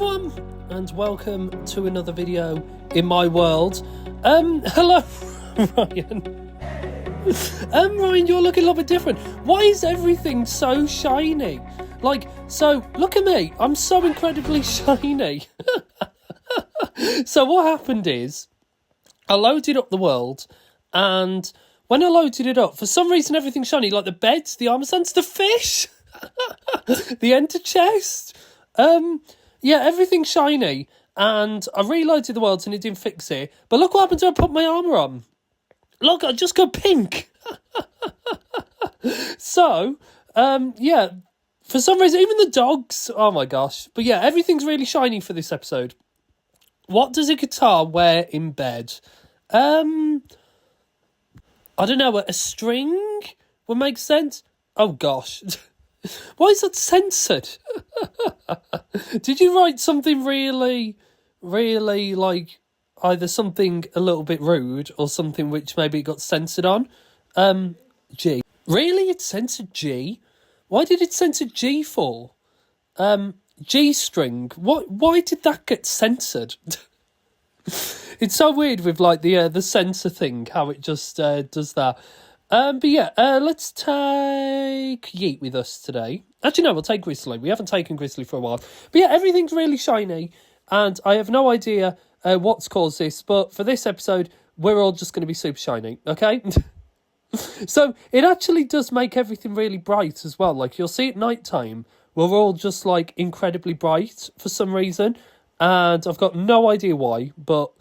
everyone, and welcome to another video in my world. Hello, Ryan. Ryan, you're looking a little bit different. Why is everything so shiny? So, look at me. I'm so incredibly shiny. So what happened is, I loaded up the world, and when I loaded it up, for some reason everything's shiny, like the beds, the armor stands, the fish, the enter chest. Yeah, everything's shiny, and I reloaded the world and it didn't fix it. But look what happened when I put my armor on. Look, I just got pink. So, yeah, for some reason, even the dogs, oh my gosh. But yeah, everything's really shiny for this episode. What does a guitar wear in bed? I don't know, a string would make sense. Oh gosh. Why is that censored? Did you write something really, like, either something a little bit rude or something which maybe it got censored on? G. Really? It censored G? Why did it censor G for? G-string. Why did that get censored? It's so weird with, like, the censor thing, how it just does that. But yeah, let's take Yeet with us today. Actually, no, we'll take Grizzly. We haven't taken Grizzly for a while. But yeah, everything's really shiny, and I have no idea what's caused this, but for this episode, we're all just going to be super shiny, okay? So, it actually does make everything really bright as well. Like, you'll see at night time, we're all just, like, incredibly bright for some reason, and I've got no idea why, but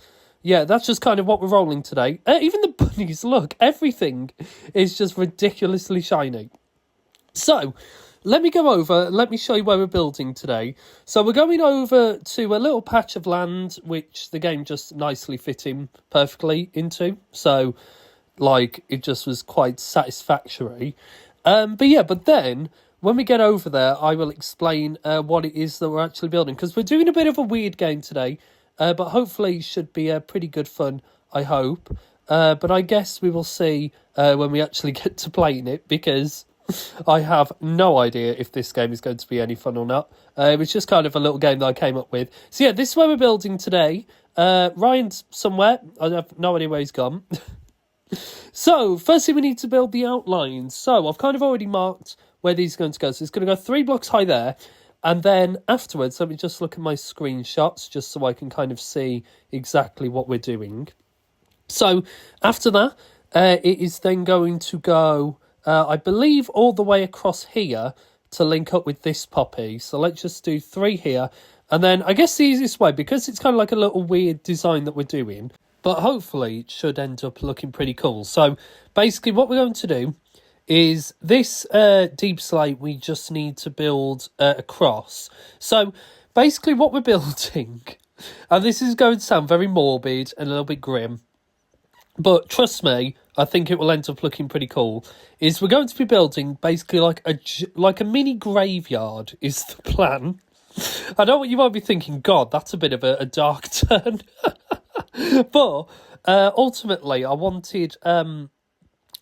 yeah, that's just kind of what we're rolling today. Even the bunnies, look, everything is just ridiculously shiny. So, let me show you where we're building today. So we're going over to a little patch of land, which the game just nicely fit in perfectly into. So, like, it just was quite satisfactory. But then, when we get over there, I will explain what it is that we're actually building. Because we're doing a bit of a weird game today. But hopefully it should be pretty good fun, I hope. But I guess we will see when we actually get to playing it, because I have no idea if this game is going to be any fun or not. It's just kind of a little game that I came up with. So yeah, this is where we're building today. Ryan's somewhere. I have no idea where he's gone. So, firstly we need to build the outlines. So, I've kind of already marked where these are going to go. So, it's going to go 3 blocks high there. And then afterwards, let me just look at my screenshots just so I can kind of see exactly what we're doing. So after that, it is then going to go, I believe, all the way across here to link up with this poppy. So let's just do 3 here. And then I guess the easiest way, because it's kind of like a little weird design that we're doing, but hopefully it should end up looking pretty cool. So basically what we're going to do is this deep slate we just need to build across. So basically what we're building, and this is going to sound very morbid and a little bit grim, but trust me, I think it will end up looking pretty cool, is we're going to be building basically like a mini graveyard is the plan. I know what you might be thinking, God, that's a bit of a dark turn. But ultimately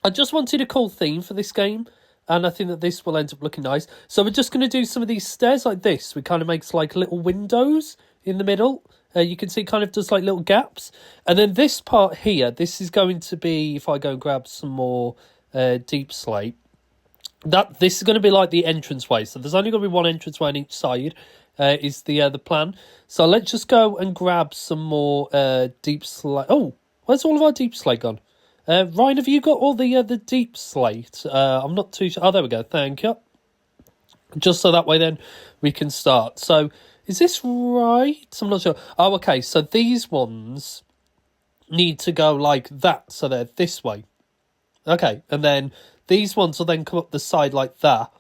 I just wanted a cool theme for this game, and I think that this will end up looking nice. So we're just going to do some of these stairs like this. We kind of makes like little windows in the middle. You can see it kind of does like little gaps. And then this part here, this is going to be, if I go and grab some more deep slate, this is going to be like the entranceway. So there's only going to be one entranceway on each side, is the plan. So let's just go and grab some more deep slate. Oh, where's all of our deep slate gone? Ryan, have you got all the deep slate? I'm not too sure. Oh, there we go. Thank you. Just so that way then we can start. So, is this right? I'm not sure. Oh, okay. So these ones need to go like that. So they're this way. Okay. And then these ones will then come up the side like that.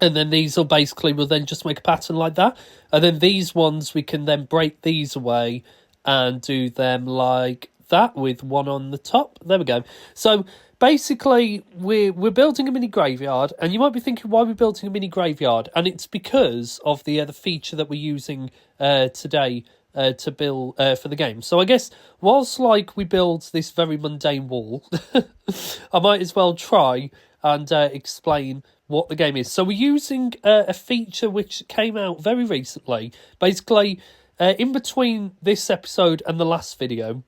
And then these will then just make a pattern like that. And then these ones, we can then break these away and do them like that with one on the top. There we go. So basically we're building a mini graveyard, and you might be thinking, why are we building a mini graveyard? And it's because of the feature that we're using today to build for the game. So I guess whilst like we build this very mundane wall, I might as well try and explain what the game is. So we're using a feature which came out very recently, basically in between this episode and the last video.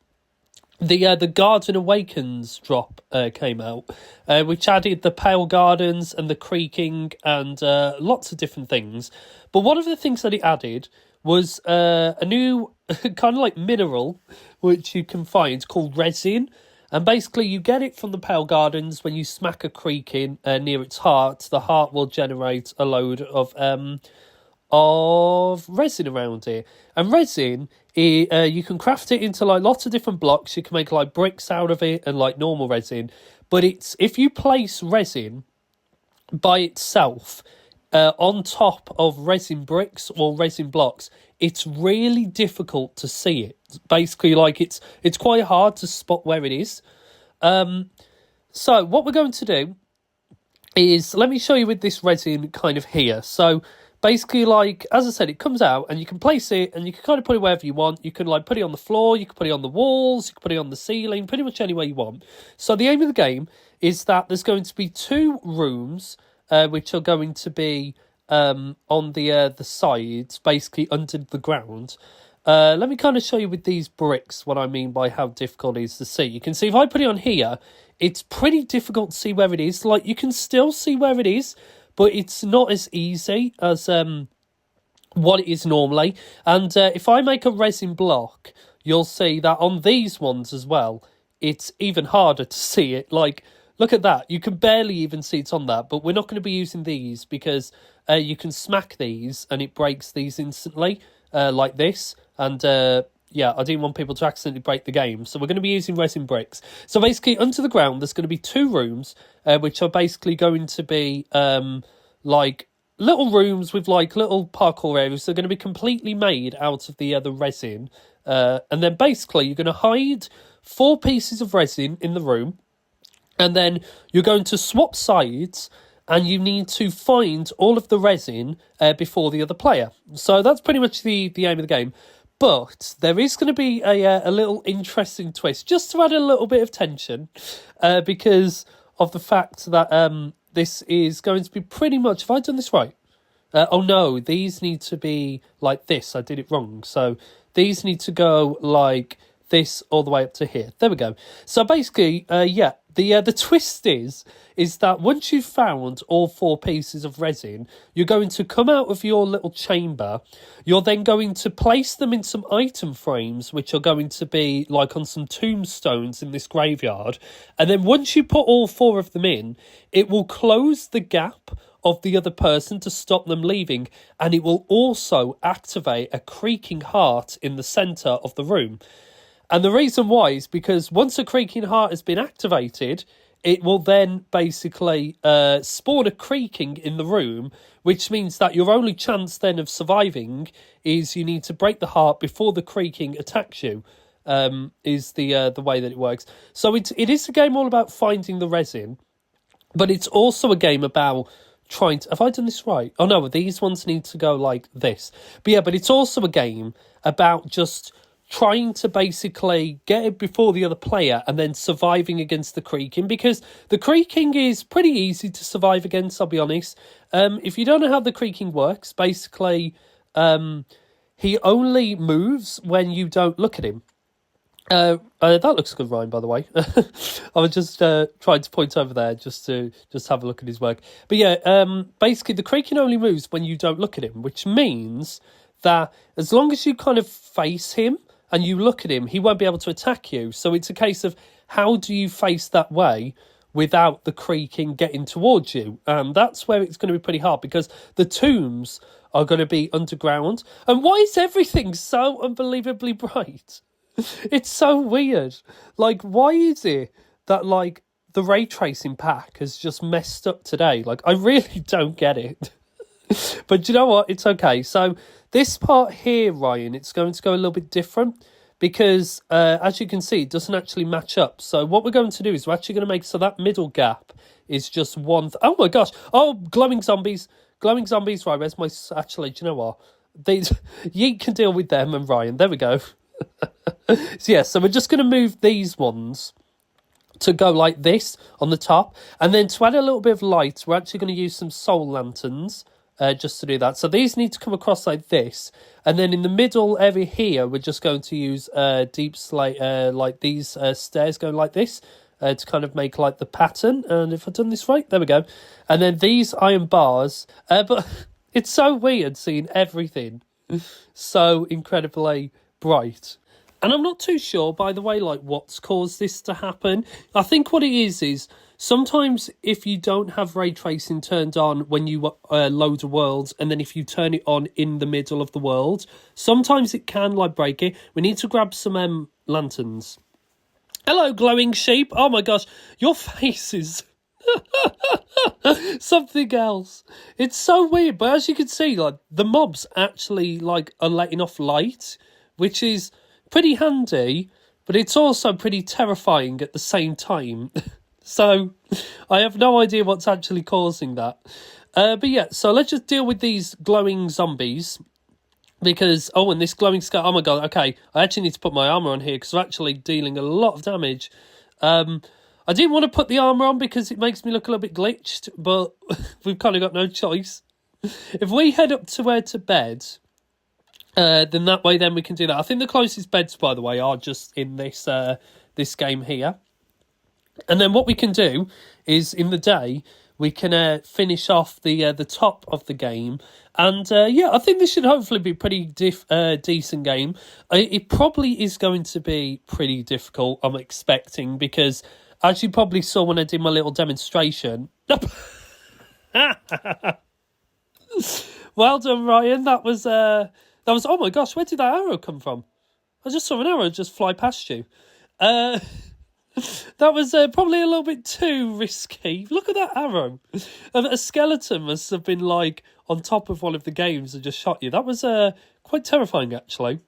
The Garden Awakens drop came out, which added the Pale Gardens and the creaking and lots of different things. But one of the things that it added was a new kind of like mineral, which you can find, called resin. And basically you get it from the Pale Gardens. When you smack a creaking near its heart, the heart will generate a load of resin around it. And resin, you can craft it into like lots of different blocks. You can make like bricks out of it and like normal resin. But if you place resin by itself on top of resin bricks or resin blocks, it's really difficult to see it. Basically, like it's quite hard to spot where it is. So what we're going to do is, let me show you with this resin kind of here. So basically, like, as I said, it comes out and you can place it and you can kind of put it wherever you want. You can like put it on the floor, you can put it on the walls, you can put it on the ceiling, pretty much anywhere you want. So the aim of the game is that there's going to be 2 rooms, which are going to be on the sides, basically under the ground. Let me kind of show you with these bricks what I mean by how difficult it is to see. You can see if I put it on here, it's pretty difficult to see where it is. Like, you can still see where it is, but it's not as easy as what it is normally. And if I make a resin block, you'll see that on these ones as well, it's even harder to see it. Like, look at that. You can barely even see it on that, but we're not going to be using these because you can smack these and it breaks these instantly, like this. And yeah, I didn't want people to accidentally break the game. So we're going to be using resin bricks. So basically, under the ground, there's going to be 2 rooms, which are basically going to be like little rooms with like little parkour areas. They're going to be completely made out of the resin. And then basically, you're going to hide 4 pieces of resin in the room. And then you're going to swap sides, and you need to find all of the resin before the other player. So that's pretty much the aim of the game. But there is going to be a little interesting twist, just to add a little bit of tension, because of the fact that this is going to be pretty much... Have I done this right? Oh no, these need to be like this. I did it wrong. So these need to go like this all the way up to here. There we go. So basically, yeah, the twist is that once you've found all 4 pieces of resin, you're going to come out of your little chamber. You're then going to place them in some item frames, which are going to be like on some tombstones in this graveyard. And then once you put all 4 of them in, it will close the gap of the other person to stop them leaving. And it will also activate a creaking heart in the centre of the room. And the reason why is because once a creaking heart has been activated, it will then basically spawn a creaking in the room, which means that your only chance then of surviving is you need to break the heart before the creaking attacks you, is the way that it works. So it is a game all about finding the resin, but it's also a game about trying to... Have I done this right? Oh no, these ones need to go like this. But yeah, but it's also a game about just trying to basically get it before the other player and then surviving against the creaking, because the creaking is pretty easy to survive against, I'll be honest. If you don't know how the creaking works, basically he only moves when you don't look at him. That looks a good rhyme, by the way. I was just trying to point over there just to have a look at his work. But yeah, basically the creaking only moves when you don't look at him, which means that as long as you kind of face him and you look at him, he won't be able to attack you. So it's a case of how do you face that way without the creaking getting towards you? That's where it's going to be pretty hard, because the tombs are going to be underground. And why is everything so unbelievably bright? It's so weird. Like, why is it that, like, the ray tracing pack has just messed up today? Like, I really don't get it. But you know what? It's okay. So this part here, Ryan, it's going to go a little bit different because, as you can see, it doesn't actually match up. So what we're going to do is we're actually going to make so that middle gap is just one... oh, my gosh. Oh, glowing zombies. Glowing zombies. Right, where's my... Actually, do you know what? Yeet can deal with them and Ryan. There we go. So, yeah, so we're just going to move these ones to go like this on the top. And then to add a little bit of light, we're actually going to use some soul lanterns just to do that. So these need to come across like this. And then in the middle area here, we're just going to use deep slate, like these stairs going like this to kind of make like the pattern. And if I've done this right, there we go. And then these iron bars. But it's so weird seeing everything so incredibly bright. And I'm not too sure, by the way, like what's caused this to happen. I think what it is sometimes if you don't have ray tracing turned on when you load a world, and then if you turn it on in the middle of the world, sometimes it can like break it. We need to grab some lanterns. Hello, glowing sheep. Oh my gosh, your face is something else. It's so weird, but as you can see, like the mobs actually like are letting off light, which is pretty handy, but it's also pretty terrifying at the same time. So I have no idea what's actually causing that. But yeah, so let's just deal with these glowing zombies. Because, and this glowing scar, oh my god, okay, I actually need to put my armour on here because I'm actually dealing a lot of damage. I didn't want to put the armour on because it makes me look a little bit glitched, but we've kind of got no choice. If we head up to bed, then that way then we can do that. I think the closest beds, by the way, are just in this this game here. And then what we can do is in the day we can finish off the top of the game. And yeah, I think this should hopefully be a pretty decent game. It probably is going to be pretty difficult, I'm expecting, because as you probably saw when I did my little demonstration. Well done, Ryan. That was oh my gosh, where did that arrow come from? I just saw an arrow just fly past you. That was probably a little bit too risky. Look at that arrow. A skeleton must have been like on top of one of the games and just shot you. That was quite terrifying, actually.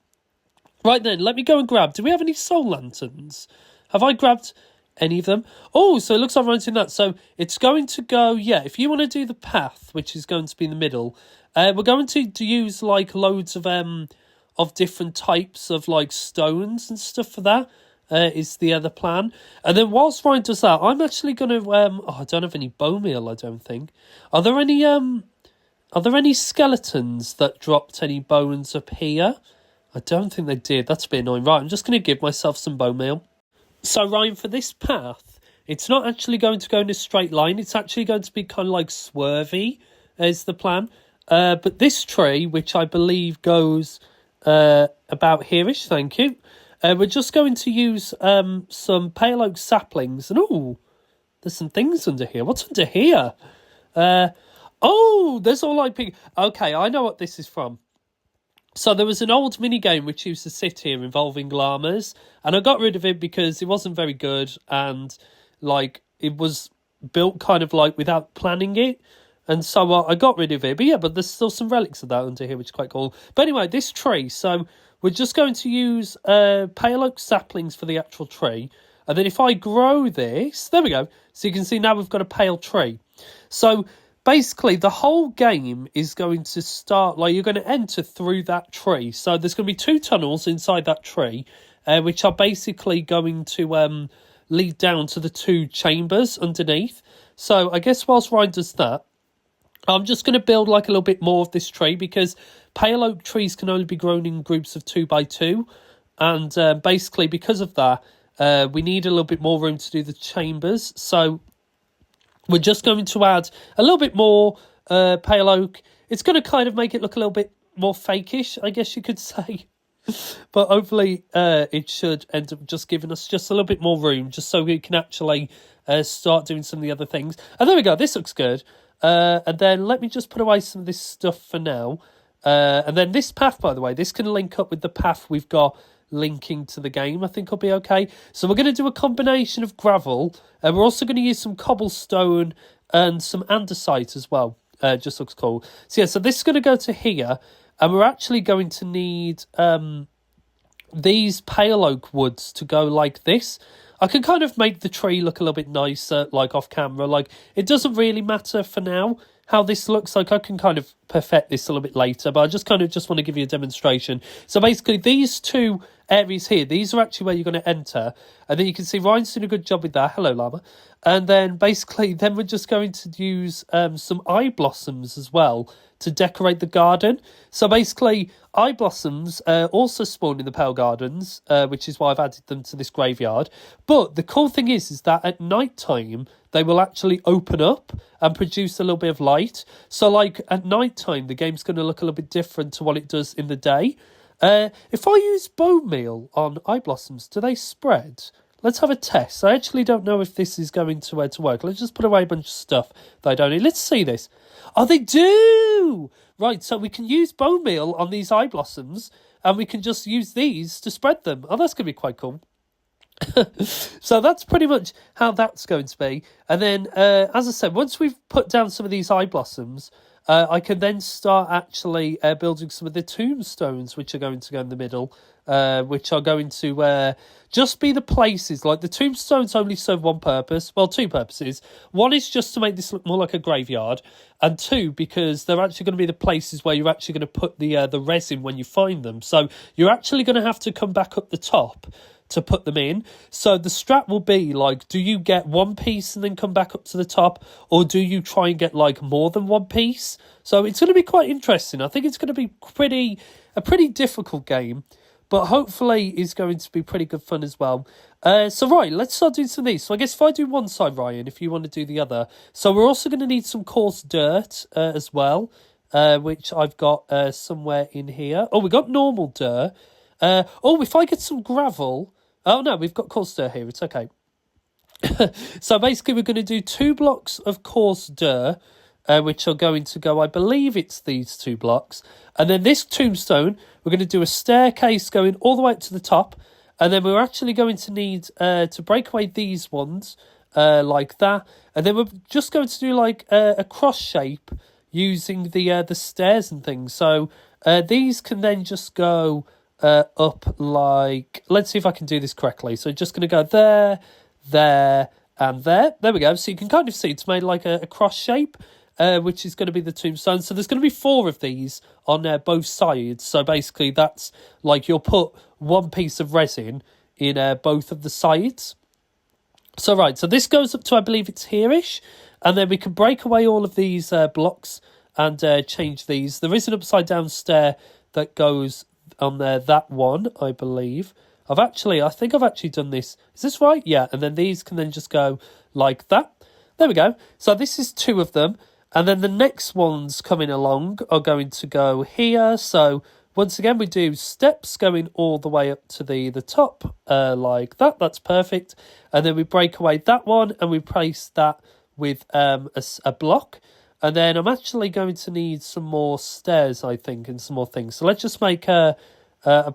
Right then, let me go and grab. Do we have any soul lanterns? Have I grabbed any of them? Oh, so it looks like I'm right in that. So it's going to go, yeah, if you want to do the path, which is going to be in the middle, we're going to use like loads of different types of like stones and stuff for that. Is the other plan. And then whilst Ryan does that, I'm actually going to... I don't have any bone meal, I don't think. Are there any skeletons that dropped any bones up here? I don't think they did. That's a bit annoying. Right, I'm just going to give myself some bone meal. So, Ryan, for this path, it's not actually going to go in a straight line. It's actually going to be kind of like swervy, is the plan. But this tree, which I believe goes about here-ish, thank you. We're just going to use some pale oak saplings. And there's some things under here. What's under here? There's all like pink. Okay, I know what this is from. So there was an old minigame which used to sit here involving llamas. And I got rid of it because it wasn't very good. And like it was built kind of like without planning it. And so I got rid of it. But yeah, but there's still some relics of that under here, which is quite cool. But anyway, this tree. So we're just going to use pale oak saplings for the actual tree. And then if I grow this, there we go. So you can see now we've got a pale tree. So basically the whole game is going to start, like you're going to enter through that tree. So there's going to be 2 tunnels inside that tree, which are basically going to lead down to the 2 chambers underneath. So I guess whilst Ryan does that, I'm just going to build like a little bit more of this tree because pale oak trees can only be grown in groups of 2 by 2. And basically because of that, we need a little bit more room to do the chambers. So we're just going to add a little bit more pale oak. It's going to kind of make it look a little bit more fakeish, I guess you could say. But hopefully it should end up just giving us just a little bit more room just so we can actually start doing some of the other things. And there we go. This looks good. And then let me just put away some of this stuff for now. And then this path, by the way, this can link up with the path we've got linking to the game. I think will be okay. So we're going to do a combination of gravel. And we're also going to use some cobblestone and some andesite as well. Just looks cool. So yeah, so this is going to go to here. And we're actually going to need these pale oak woods to go like this. I can kind of make the tree look a little bit nicer, like off camera. Like, it doesn't really matter for now how this looks like. I can kind of perfect this a little bit later, but I just want to give you a demonstration. So basically these two areas here, these are actually where you're going to enter, and then you can see Ryan's doing a good job with that. Hello, llama. And then basically then we're just going to use some eye blossoms as well to decorate the garden. So basically eye blossoms also spawn in the Pale Gardens, which is why I've added them to this graveyard. But the cool thing is that at night time they will actually open up and produce a little bit of light. So like at night time the game's going to look a little bit different to what it does in the day. If I use bone meal on eye blossoms, do they spread? Let's have a test. I actually don't know if this is going to work. Let's just put away a bunch of stuff that I don't need. Let's see this. Oh, they do! Right, so we can use bone meal on these eye blossoms, and we can just use these to spread them. Oh, that's going to be quite cool. So that's pretty much how that's going to be. And then, as I said, once we've put down some of these eye blossoms, I can then start actually building some of the tombstones, which are going to go in the middle, which are going to just be the places. Like the tombstones only serve one purpose. Well, two purposes. One is just to make this look more like a graveyard, and two, because they're actually going to be the places where you're actually going to put the resin when you find them. So you're actually going to have to come back up the top to put them in. So the strat will be like, do you get one piece and then come back up to the top, or do you try and get like more than one piece? So it's going to be quite interesting. I think it's going to be a pretty difficult game, but hopefully it's going to be pretty good fun as well. So right, let's start doing some of these. So I guess if I do one side, Ryan, if you want to do the other. So we're also going to need some coarse dirt as well, which I've got somewhere in here. Oh, we got normal dirt. If I get some gravel. Oh, no, we've got coarse dirt here. It's okay. So basically we're going to do 2 blocks of coarse dirt, which are going to go, I believe it's these 2 blocks. And then this tombstone, we're going to do a staircase going all the way up to the top. And then we're actually going to need to break away these ones like that. And then we're just going to do like a cross shape using the stairs and things. So these can then just go up like, let's see if I can do this correctly. So just going to go there, there, and there. There we go. So you can kind of see it's made like a cross shape, which is going to be the tombstone. So there's going to be 4 of these on both sides. So basically that's like you'll put one piece of resin in both of the sides. So right, so this goes up to, I believe it's here-ish. And then we can break away all of these blocks and change these. There is an upside down stair that goes on there, that one, I believe. I think I've actually done this. Is this right? Yeah, and then these can then just go like that. There we go. So this is 2 of them. And then the next ones coming along are going to go here. So once again, we do steps going all the way up to the top like that. That's perfect. And then we break away that one and we place that with a block. And then I'm actually going to need some more stairs, I think, and some more things. So let's just make a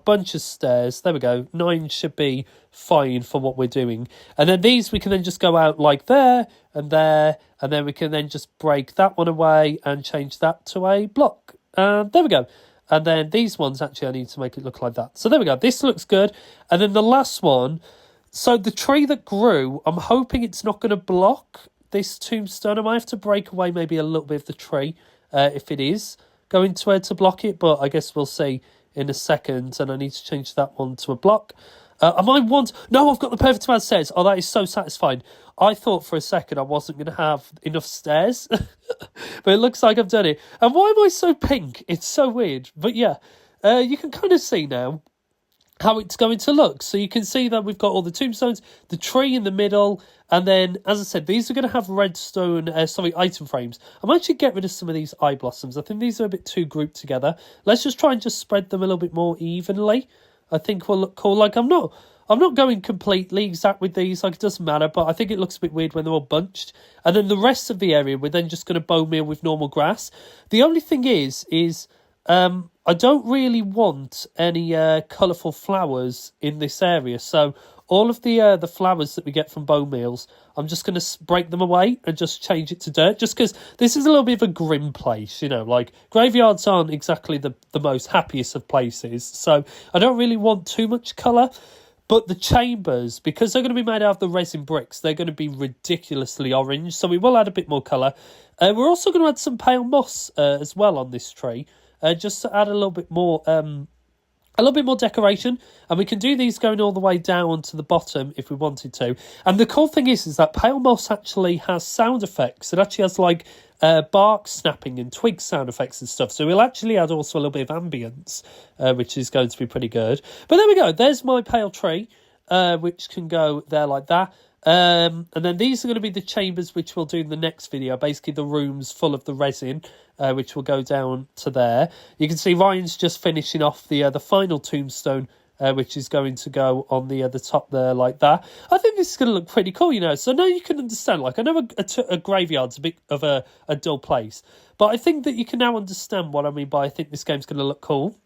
bunch of stairs. There we go. 9 should be fine for what we're doing. And then these we can then just go out like there. And then we can then just break that one away and change that to a block. There we go. And then these ones, actually, I need to make it look like that. So there we go. This looks good. And then the last one. So the tree that grew, I'm hoping it's not going to block this tombstone. I might have to break away maybe a little bit of the tree if it is going to block it, but I guess we'll see in a second. And I need to change that one to a block. No, I've got the perfect amount of stairs. Oh, that is so satisfying. I thought for a second I wasn't going to have enough stairs, but it looks like I've done it. And why am I so pink? It's so weird. But yeah, you can kind of see now how it's going to look. So you can see that we've got all the tombstones, the tree in the middle, and then, as I said, these are going to have redstone, item frames. I might actually get rid of some of these eye blossoms. I think these are a bit too grouped together. Let's just try and just spread them a little bit more evenly. I think will look cool. Like I'm not going completely exact with these. Like it doesn't matter, but I think it looks a bit weird when they're all bunched. And then the rest of the area, we're then just going to bone meal with normal grass. The only thing is I don't really want any colourful flowers in this area. So all of the flowers that we get from bone meals, I'm just going to break them away and just change it to dirt. Just because this is a little bit of a grim place, you know. Like graveyards aren't exactly the most happiest of places. So I don't really want too much colour. But the chambers, because they're going to be made out of the resin bricks, they're going to be ridiculously orange. So we will add a bit more colour. We're also going to add some pale moss as well on this tree, just to add a little bit more decoration, and we can do these going all the way down to the bottom if we wanted to. And the cool thing is that pale moss actually has sound effects. It actually has like bark snapping and twig sound effects and stuff. So we'll actually add also a little bit of ambience, which is going to be pretty good. But there we go. There's my pale tree, which can go there like that. And then these are going to be the chambers, which we'll do in the next video. Basically, the rooms full of the resin, which will go down to there. You can see Ryan's just finishing off the final tombstone, which is going to go on the top there like that. I think this is going to look pretty cool, you know. So now you can understand. Like, I know a graveyard's a bit of a dull place, but I think that you can now understand what I mean by I think this game's going to look cool.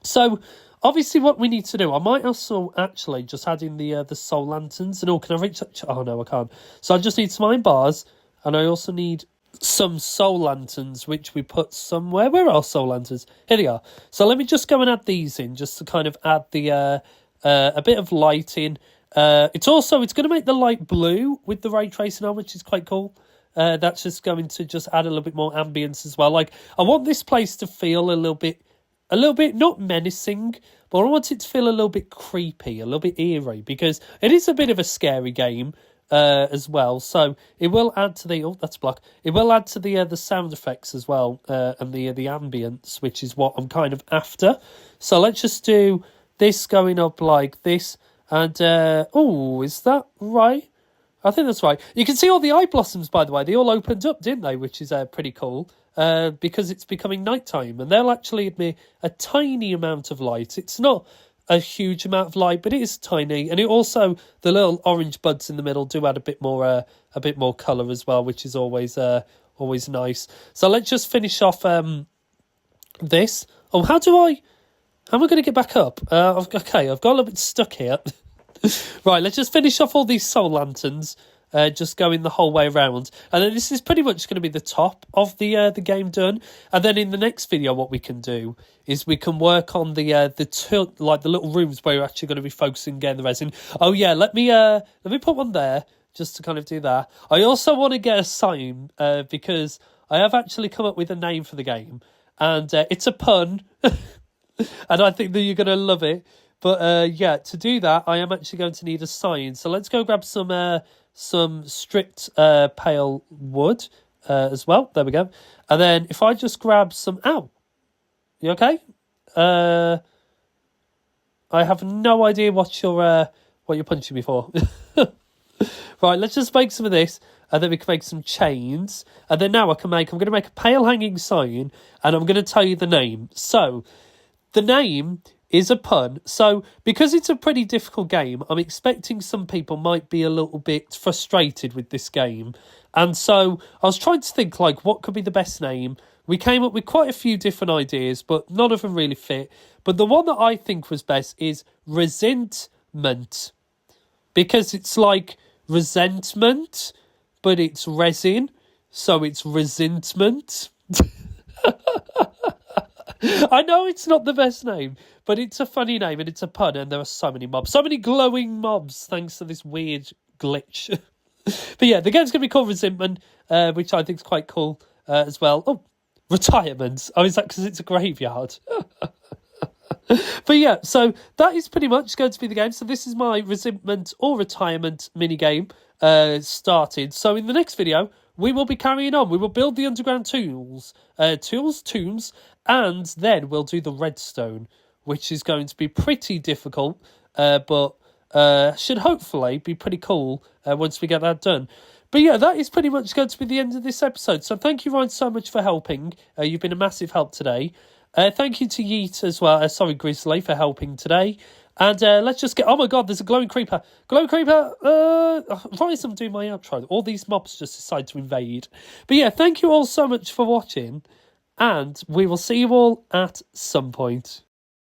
So obviously, what we need to do, I might also actually just add in the soul lanterns. And can I reach that? Oh, no, I can't. So I just need some iron bars. And I also need some soul lanterns, which we put somewhere. Where are soul lanterns? Here they are. So let me just go and add these in, just to kind of add the a bit of light in. It's going to make the light blue with the ray tracing on, which is quite cool. That's just going to just add a little bit more ambience as well. Like, I want this place to feel a little bit not menacing, but I want it to feel a little bit creepy, a little bit eerie, because it is a bit of a scary game as well. So it will add to the that's block. It will add to the sound effects as well, and the ambience, which is what I'm kind of after. So let's just do this going up like this, and is that right? I think that's right. You can see all the eye blossoms, by the way. They all opened up, didn't they? Which is pretty cool. Because it's becoming nighttime, and they'll actually admit a tiny amount of light. It's not a huge amount of light, but it is tiny, and it also, the little orange buds in the middle do add a bit more colour as well, which is always nice. So let's just finish off this. Oh, how am I going to get back up? Okay, I've got a little bit stuck here. Right, let's just finish off all these soul lanterns. Just going the whole way around, and then this is pretty much going to be the top of the game done. And then in the next video, what we can do is we can work on the little rooms where you're actually going to be focusing getting the resin. Oh yeah, let me put one there just to kind of do that. I also want to get a sign because I have actually come up with a name for the game, and it's a pun, and I think that you're going to love it. But yeah, to do that, I am actually going to need a sign. So let's go grab some stripped pale wood as well. There we go. And then if I just grab some... Ow! You okay? I have no idea what you're punching me for. Right, let's just make some of this, and then we can make some chains. And then now I'm going to make a pale hanging sign, and I'm going to tell you the name. So, the name is a pun. So, because it's a pretty difficult game, I'm expecting some people might be a little bit frustrated with this game. And so, I was trying to think, like, what could be the best name? We came up with quite a few different ideas, but none of them really fit. But the one that I think was best is resentment. Because it's like resentment, but it's resin, so it's resentment. I know it's not the best name, but it's a funny name and it's a pun, and there are so many mobs. So many glowing mobs thanks to this weird glitch. But yeah, the game's going to be called Resentment, which I think is quite cool as well. Oh, retirement. Oh, is that because it's a graveyard? But yeah, so that is pretty much going to be the game. So this is my Resentment or Retirement minigame started. So in the next video, we will be carrying on. We will build the underground tombs, and then we'll do the redstone, which is going to be pretty difficult, but should hopefully be pretty cool once we get that done. But yeah, that is pretty much going to be the end of this episode. So thank you, Ryan, so much for helping. You've been a massive help today. Thank you to Yeet as well. Grizzly, for helping today. And let's just get... Oh my god, there's a glowing creeper. Glowing creeper! Right as I'm doing my outro, all these mobs just decide to invade. But yeah, thank you all so much for watching. And we will see you all at some point.